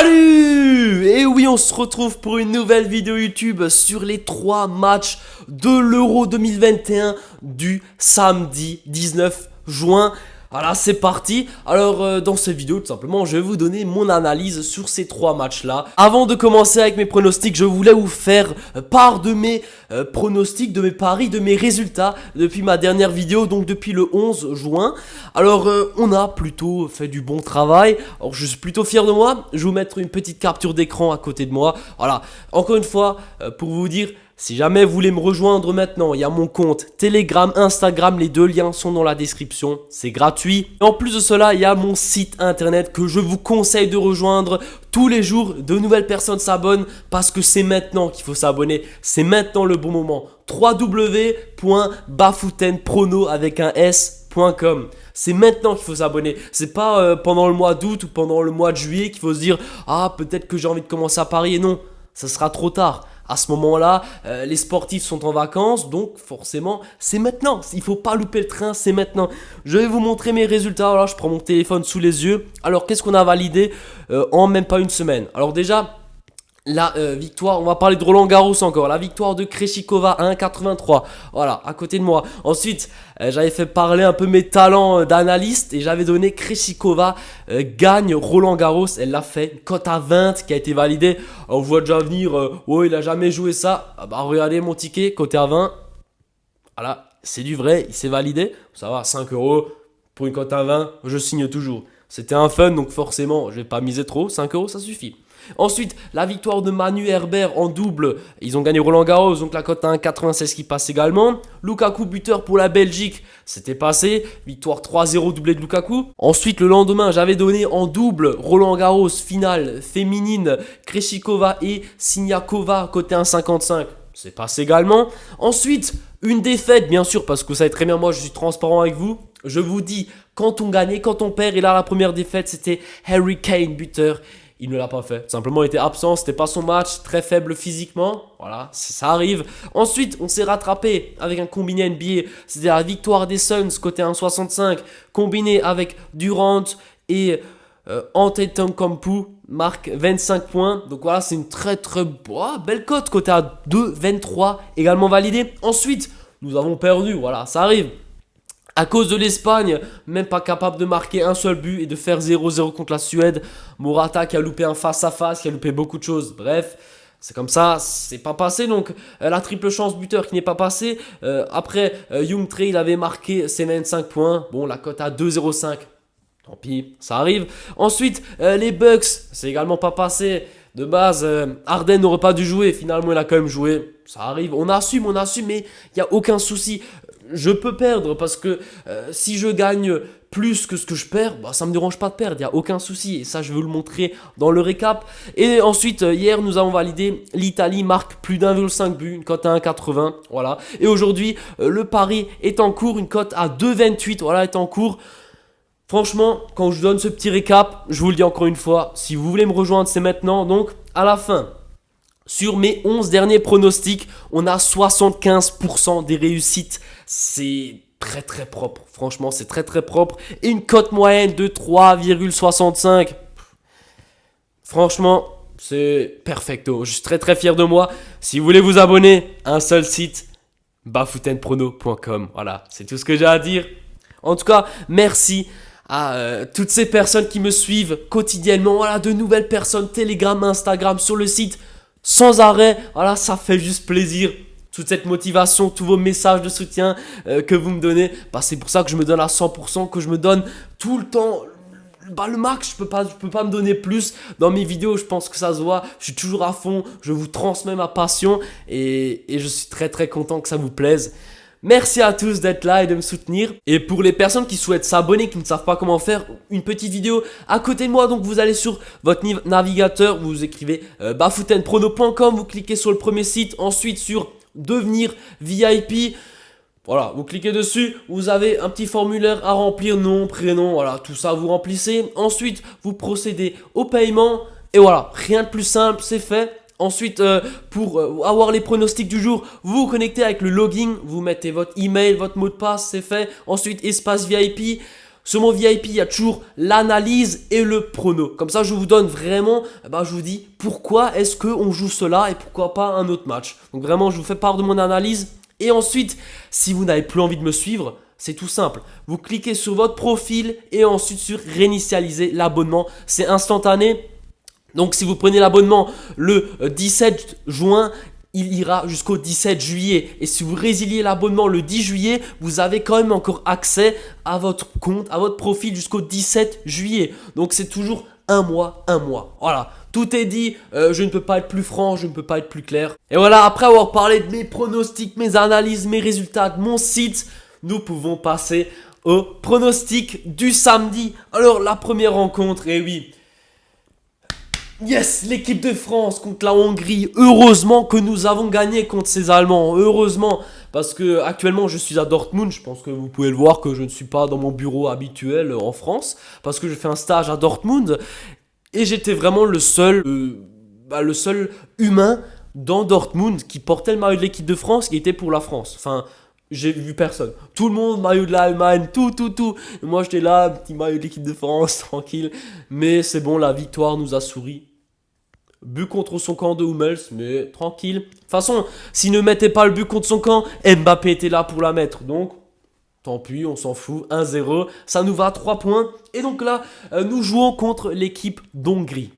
Salut! Et oui, on se retrouve pour une nouvelle vidéo YouTube sur les 3 matchs de l'Euro 2021 du samedi 19 juin. Voilà, c'est parti. Alors, dans cette vidéo, tout simplement, je vais vous donner mon analyse sur ces 3 matchs-là. Avant de commencer avec mes pronostics, je voulais vous faire part de mes pronostics, de mes paris, de mes résultats depuis ma dernière vidéo, donc depuis le 11 juin. Alors, on a plutôt fait du bon travail. Alors, je suis plutôt fier de moi. Je vais vous mettre une petite capture d'écran à côté de moi. Voilà, encore une fois, pour vous dire... Si jamais vous voulez me rejoindre maintenant, il y a mon compte Telegram, Instagram, les deux liens sont dans la description, c'est gratuit. Et en plus de cela, il y a mon site internet que je vous conseille de rejoindre. Tous les jours, de nouvelles personnes s'abonnent parce que c'est maintenant qu'il faut s'abonner, c'est maintenant le bon moment. www.bafoutenprono avec un s.com. C'est maintenant qu'il faut s'abonner. C'est pas pendant le mois d'août ou pendant le mois de juillet qu'il faut se dire « Ah, peut-être que j'ai envie de commencer à parier ». Non, ça sera trop tard. À ce moment-là, les sportifs sont en vacances, donc forcément, c'est maintenant. Il ne faut pas louper le train, c'est maintenant. Je vais vous montrer mes résultats. Voilà, je prends mon téléphone sous les yeux. Alors, qu'est-ce qu'on a validé en même pas une semaine? Alors déjà... La victoire, on va parler de Roland Garros encore. La victoire de Krejcikova à 1,83. Voilà, à côté de moi. Ensuite, j'avais fait parler un peu mes talents d'analyste et j'avais donné Krejcikova gagne Roland Garros. Elle l'a fait. Une cote à 20 qui a été validée. On voit déjà venir. Oh, il a jamais joué ça. Ah bah, regardez mon ticket, côté à 20. Voilà, c'est du vrai. Il s'est validé. Ça va, 5 € pour une cote à 20. Je signe toujours. C'était un fun, donc forcément, je vais pas miser trop. 5 €, ça suffit. Ensuite, la victoire de Manu Herbert en double. Ils ont gagné Roland Garros, donc la cote à 1,96 qui passe également. Lukaku buteur pour la Belgique, c'était passé. Victoire 3-0 doublé de Lukaku. Ensuite, le lendemain, j'avais donné en double Roland Garros finale féminine. Krejcikova et Siniakova, coté 1,55. C'est passé également. Ensuite, une défaite, bien sûr, parce que vous savez très bien, moi je suis transparent avec vous. Je vous dis, quand on gagne, quand on perd. Et là, la première défaite, c'était Harry Kane, buteur. Il ne l'a pas fait. Tout simplement, il était absent. C'était pas son match. Très faible physiquement. Voilà, ça arrive. Ensuite, on s'est rattrapé avec un combiné NBA. C'était la victoire des Suns, côté 1,65. Combiné avec Durant et Antetokounmpo. Marque 25 points. Donc voilà, c'est une très belle cote. Côté à 2,23. Également validé. Ensuite, nous avons perdu. Voilà, ça arrive. À cause de l'Espagne, même pas capable de marquer un seul but et de faire 0-0 contre la Suède. Morata qui a loupé un face-à-face, qui a loupé beaucoup de choses. Bref, c'est comme ça, c'est pas passé. Donc, la triple chance buteur qui n'est pas passée. Après, Young Trey, il avait marqué ses 25 points. Bon, la cote à 2,05. Tant pis, ça arrive. Ensuite, les Bucks, c'est également pas passé. De base, Harden n'aurait pas dû jouer. Finalement, il a quand même joué. Ça arrive. On assume, mais il n'y a aucun souci. Je peux perdre parce que si je gagne plus que ce que je perds, bah, ça ne me dérange pas de perdre, il n'y a aucun souci. Et ça, je vais vous le montrer dans le récap. Et ensuite, hier, nous avons validé l'Italie marque plus d'1,5 but, une cote à 1,80. Voilà. Et aujourd'hui, le pari est en cours, une cote à 2,28. Voilà, est en cours. Franchement, quand je donne ce petit récap, je vous le dis encore une fois, si vous voulez me rejoindre, c'est maintenant. Donc, à la fin. Sur mes 11 derniers pronostics, on a 75% des réussites. C'est très propre. Franchement, c'est très propre. Et une cote moyenne de 3,65. Franchement, c'est perfecto. Je suis très fier de moi. Si vous voulez vous abonner, un seul site, bafoutenprono.com. Voilà, c'est tout ce que j'ai à dire. En tout cas, merci à toutes ces personnes qui me suivent quotidiennement. Voilà, de nouvelles personnes, Telegram, Instagram, sur le site. Sans arrêt, voilà, ça fait juste plaisir. Toute cette motivation, tous vos messages de soutien que vous me donnez, bah, c'est pour ça que je me donne à 100%, que je me donne tout le temps. Bah, le max, je peux pas me donner plus. Dans mes vidéos, je pense que ça se voit. Je suis toujours à fond, je vous transmets ma passion et je suis très content que ça vous plaise. Merci à tous d'être là et de me soutenir. Et pour les personnes qui souhaitent s'abonner, qui ne savent pas comment faire, une petite vidéo à côté de moi. Donc vous allez sur votre navigateur, vous écrivez bafoutenprono.com, vous cliquez sur le premier site, ensuite sur devenir VIP. Voilà, vous cliquez dessus, vous avez un petit formulaire à remplir, nom, prénom, voilà, tout ça vous remplissez. Ensuite, vous procédez au paiement et voilà, rien de plus simple, c'est fait. Ensuite, pour avoir les pronostics du jour, vous vous connectez avec le login, vous mettez votre email, votre mot de passe, c'est fait. Ensuite, espace VIP. Sur mon VIP, il y a toujours l'analyse et le prono. Comme ça, je vous donne vraiment, je vous dis pourquoi est-ce qu'on joue cela et pourquoi pas un autre match. Donc vraiment, je vous fais part de mon analyse. Et ensuite, si vous n'avez plus envie de me suivre, c'est tout simple. Vous cliquez sur votre profil et ensuite sur réinitialiser l'abonnement. C'est instantané. Donc si vous prenez l'abonnement le 17 juin, il ira jusqu'au 17 juillet. Et si vous résiliez l'abonnement le 10 juillet, vous avez quand même encore accès à votre compte, à votre profil jusqu'au 17 juillet. Donc c'est toujours un mois. Voilà, tout est dit, je ne peux pas être plus franc, je ne peux pas être plus clair. Et voilà, après avoir parlé de mes pronostics, mes analyses, mes résultats, de mon site, nous pouvons passer au pronostic du samedi. Alors la première rencontre, et oui, yes, l'équipe de France contre la Hongrie. Heureusement que nous avons gagné contre ces Allemands. Heureusement, parce que actuellement je suis à Dortmund. Je pense que vous pouvez le voir que je ne suis pas dans mon bureau habituel en France, parce que je fais un stage à Dortmund et j'étais vraiment le seul humain dans Dortmund qui portait le maillot de l'équipe de France, qui était pour la France. Enfin, j'ai vu personne. Tout le monde, maillot de l'Allemagne, tout. Et moi, j'étais là, petit maillot de l'équipe de France, tranquille. Mais c'est bon, la victoire nous a souri. But contre son camp de Hummels, mais tranquille. De toute façon, s'il ne mettait pas le but contre son camp, Mbappé était là pour la mettre. Donc, tant pis, on s'en fout. 1-0, ça nous va à 3 points. Et donc là, nous jouons contre l'équipe d'Hongrie.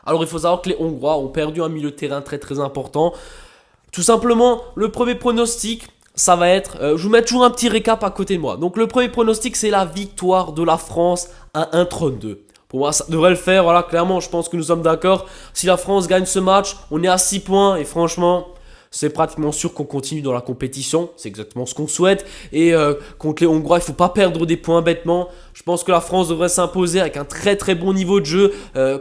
Alors, il faut savoir que les Hongrois ont perdu un milieu de terrain très très important. Tout simplement, le premier pronostic, ça va être, je vous mets toujours un petit récap à côté de moi. Donc le premier pronostic, c'est la victoire de la France à 1,32. Pour moi, ça devrait le faire. Voilà, clairement, je pense que nous sommes d'accord. Si la France gagne ce match, on est à 6 points. Et franchement, c'est pratiquement sûr qu'on continue dans la compétition. C'est exactement ce qu'on souhaite. Et contre les Hongrois, il ne faut pas perdre des points bêtement. Je pense que la France devrait s'imposer avec un très très bon niveau de jeu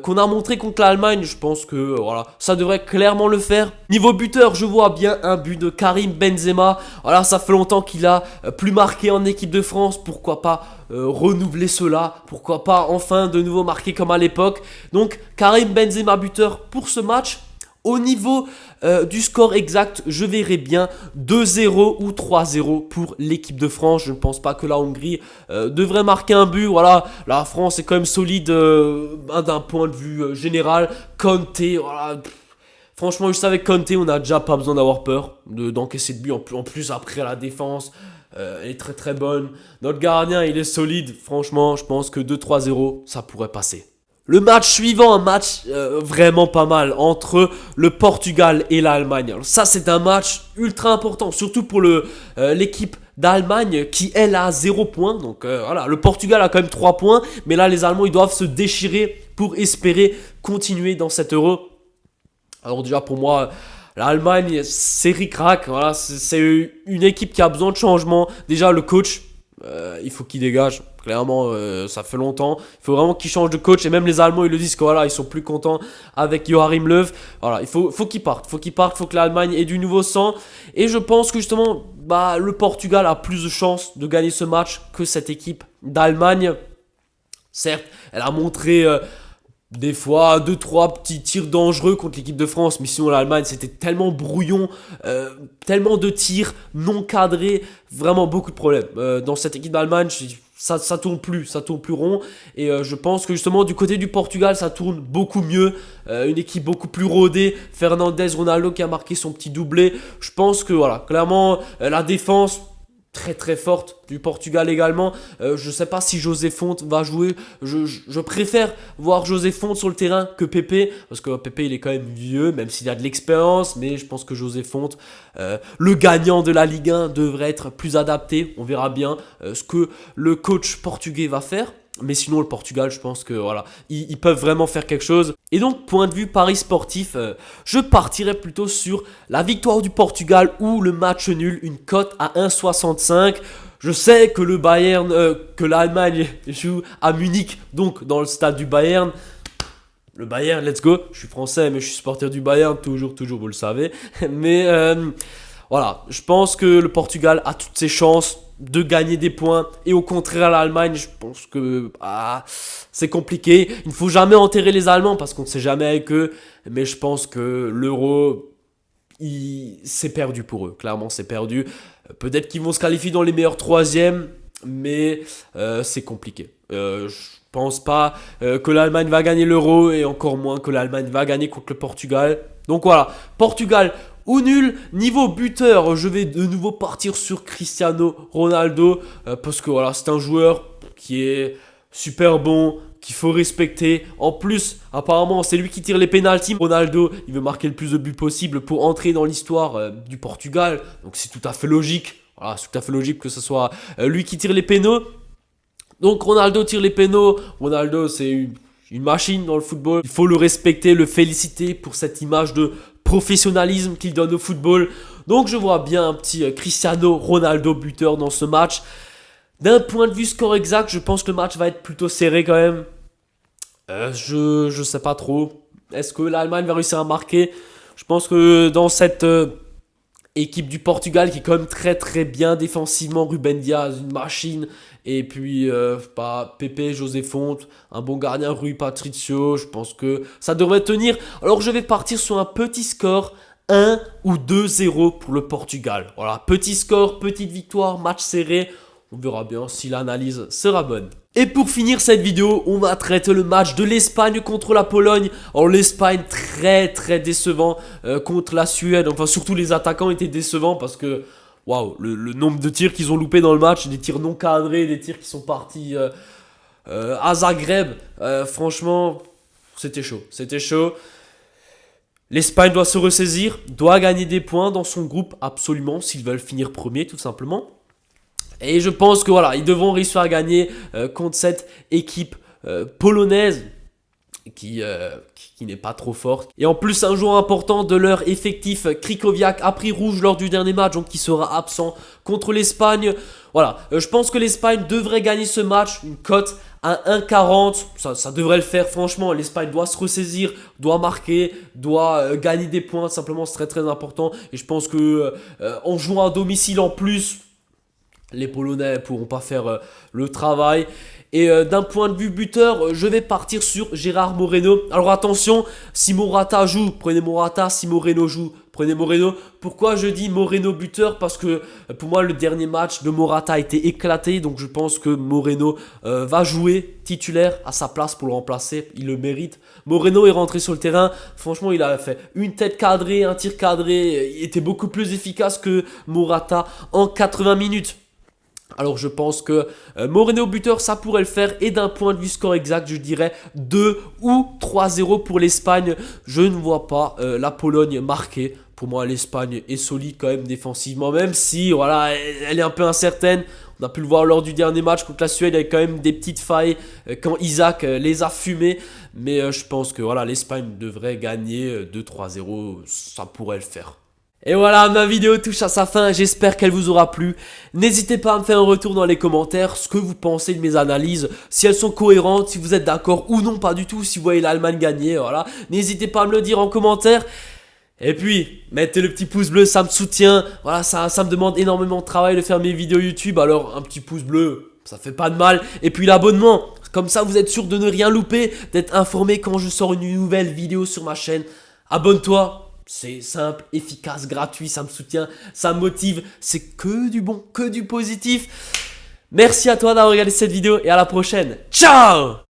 qu'on a montré contre l'Allemagne. Je pense que voilà, ça devrait clairement le faire. Niveau buteur, je vois bien un but de Karim Benzema. Voilà, ça fait longtemps qu'il a plus marqué en équipe de France. Pourquoi pas renouveler cela? Pourquoi pas enfin de nouveau marquer comme à l'époque? Donc Karim Benzema buteur pour ce match. Au niveau du score exact, je verrai bien 2-0 ou 3-0 pour l'équipe de France. Je ne pense pas que la Hongrie devrait marquer un but. Voilà, la France est quand même solide d'un point de vue général. Kanté, voilà. Franchement, juste avec Kanté, on n'a déjà pas besoin d'avoir peur d'encaisser de but. En plus, après la défense, elle est très très bonne. Notre gardien, il est solide. Franchement, je pense que 2-3-0, ça pourrait passer. Le match suivant, un match vraiment pas mal entre le Portugal et l'Allemagne. Alors ça, c'est un match ultra important, surtout pour l'équipe d'Allemagne qui, elle, a 0 points. Donc voilà, le Portugal a quand même 3 points, mais là, les Allemands, ils doivent se déchirer pour espérer continuer dans cet Euro. Alors déjà, pour moi, l'Allemagne, c'est ric-rac. Voilà, c'est une équipe qui a besoin de changement. Déjà, le coach, il faut qu'il dégage. Clairement, ça fait longtemps. Il faut vraiment qu'il change de coach. Et même les Allemands, ils le disent que voilà, ils sont plus contents avec Joachim Löw. Voilà, il faut qu'il parte. Il faut que l'Allemagne ait du nouveau sang. Et je pense que justement, le Portugal a plus de chances de gagner ce match que cette équipe d'Allemagne. Certes, elle a montré des fois 2-3 petits tirs dangereux contre l'équipe de France, mais sinon l'Allemagne c'était tellement brouillon, tellement de tirs non cadrés, vraiment beaucoup de problèmes. Dans cette équipe d'Allemagne, ça tourne plus rond. Et je pense que justement du côté du Portugal, ça tourne beaucoup mieux. Une équipe beaucoup plus rodée. Fernandez, Ronaldo qui a marqué son petit doublé. Je pense que voilà, clairement la défense très très forte du Portugal également. Je sais pas si José Fonte va jouer. Je préfère voir José Fonte sur le terrain que Pepe, parce que Pepe il est quand même vieux, même s'il a de l'expérience, mais je pense que José Fonte, le gagnant de la Ligue 1, devrait être plus adapté. On verra bien ce que le coach portugais va faire. Mais sinon, le Portugal, je pense que voilà, ils peuvent vraiment faire quelque chose. Et donc, point de vue paris sportif, je partirais plutôt sur la victoire du Portugal ou le match nul, une cote à 1,65. Je sais que le Bayern, que l'Allemagne joue à Munich, donc dans le stade du Bayern. Le Bayern, let's go. Je suis français, mais je suis supporter du Bayern, toujours, vous le savez. Mais voilà, je pense que le Portugal a toutes ses chances de gagner des points. Et au contraire, l'Allemagne, je pense que c'est compliqué. Il ne faut jamais enterrer les Allemands parce qu'on ne sait jamais avec eux. Mais je pense que l'Euro, c'est perdu pour eux. Clairement, c'est perdu. Peut-être qu'ils vont se qualifier dans les meilleurs troisièmes. mais c'est compliqué. Je pense pas que l'Allemagne va gagner l'Euro et encore moins que l'Allemagne va gagner contre le Portugal. Donc voilà, Portugal ou nul. Niveau buteur, je vais de nouveau partir sur Cristiano Ronaldo parce que voilà, c'est un joueur qui est super bon, qu'il faut respecter. En plus, apparemment, c'est lui qui tire les pénaltys. Ronaldo, il veut marquer le plus de buts possible pour entrer dans l'histoire du Portugal. Donc c'est tout à fait logique. Voilà, c'est tout à fait logique que ce soit lui qui tire les pénaux. Donc Ronaldo tire les pénaux. Ronaldo, c'est une machine dans le football. Il faut le respecter, le féliciter pour cette image de professionnalisme qu'il donne au football. Donc je vois bien un petit Cristiano Ronaldo buteur dans ce match. D'un point de vue score exact, je pense que le match va être plutôt serré quand même. Je sais pas trop. Est-ce que l'Allemagne va réussir à marquer? Je pense que dans cette équipe du Portugal qui est quand même très très bien défensivement, Ruben Dias, une machine. Et puis Pepe, José Fonte, un bon gardien, Rui Patricio. Je pense que ça devrait tenir. Alors je vais partir sur un petit score. 1 ou 2-0 pour le Portugal. Voilà, petit score, petite victoire, match serré. On verra bien si l'analyse sera bonne. Et pour finir cette vidéo, on va traiter le match de l'Espagne contre la Pologne. Alors l'Espagne très très décevant contre la Suède. Enfin surtout les attaquants étaient décevants parce que waouh, le nombre de tirs qu'ils ont loupés dans le match, des tirs non cadrés, des tirs qui sont partis à Zagreb. Franchement, c'était chaud, c'était chaud. L'Espagne doit se ressaisir, doit gagner des points dans son groupe absolument s'ils veulent finir premier tout simplement. Et je pense que voilà, ils devront réussir à gagner contre cette équipe polonaise qui n'est pas trop forte. Et en plus, un joueur important de leur effectif, Krychowiak, a pris rouge lors du dernier match, donc il sera absent contre l'Espagne. Voilà, je pense que l'Espagne devrait gagner ce match, une cote à 1,40, ça devrait le faire franchement. L'Espagne doit se ressaisir, doit marquer, doit gagner des points, simplement c'est très très important. Et je pense que en jouant à domicile en plus, les Polonais ne pourront pas faire le travail. Et d'un point de vue buteur, je vais partir sur Gérard Moreno. Alors attention, si Morata joue, prenez Morata. Si Moreno joue, prenez Moreno. Pourquoi je dis Moreno buteur? Parce que pour moi, le dernier match de Morata a été éclaté. Donc je pense que Moreno va jouer titulaire à sa place pour le remplacer. Il le mérite. Moreno est rentré sur le terrain. Franchement, il a fait une tête cadrée, un tir cadré. Il était beaucoup plus efficace que Morata en 80 minutes. Alors je pense que Moreno buteur, ça pourrait le faire. Et d'un point de vue score exact, je dirais 2 ou 3-0 pour l'Espagne. Je ne vois pas la Pologne marquer. Pour moi, l'Espagne est solide quand même défensivement. Même si voilà, elle est un peu incertaine. On a pu le voir lors du dernier match contre la Suède. Il y a quand même des petites failles quand Isaac les a fumées. Mais je pense que voilà, l'Espagne devrait gagner 2-3-0. Ça pourrait le faire. Et voilà, ma vidéo touche à sa fin, j'espère qu'elle vous aura plu. N'hésitez pas à me faire un retour dans les commentaires, ce que vous pensez de mes analyses, si elles sont cohérentes, si vous êtes d'accord ou non, pas du tout, si vous voyez l'Allemagne gagner, voilà. N'hésitez pas à me le dire en commentaire. Et puis, mettez le petit pouce bleu, ça me soutient. Voilà, ça me demande énormément de travail de faire mes vidéos YouTube, alors un petit pouce bleu, ça fait pas de mal. Et puis l'abonnement, comme ça vous êtes sûr de ne rien louper, d'être informé quand je sors une nouvelle vidéo sur ma chaîne. Abonne-toi. C'est simple, efficace, gratuit, ça me soutient, ça me motive, c'est que du bon, que du positif. Merci à toi d'avoir regardé cette vidéo et à la prochaine. Ciao!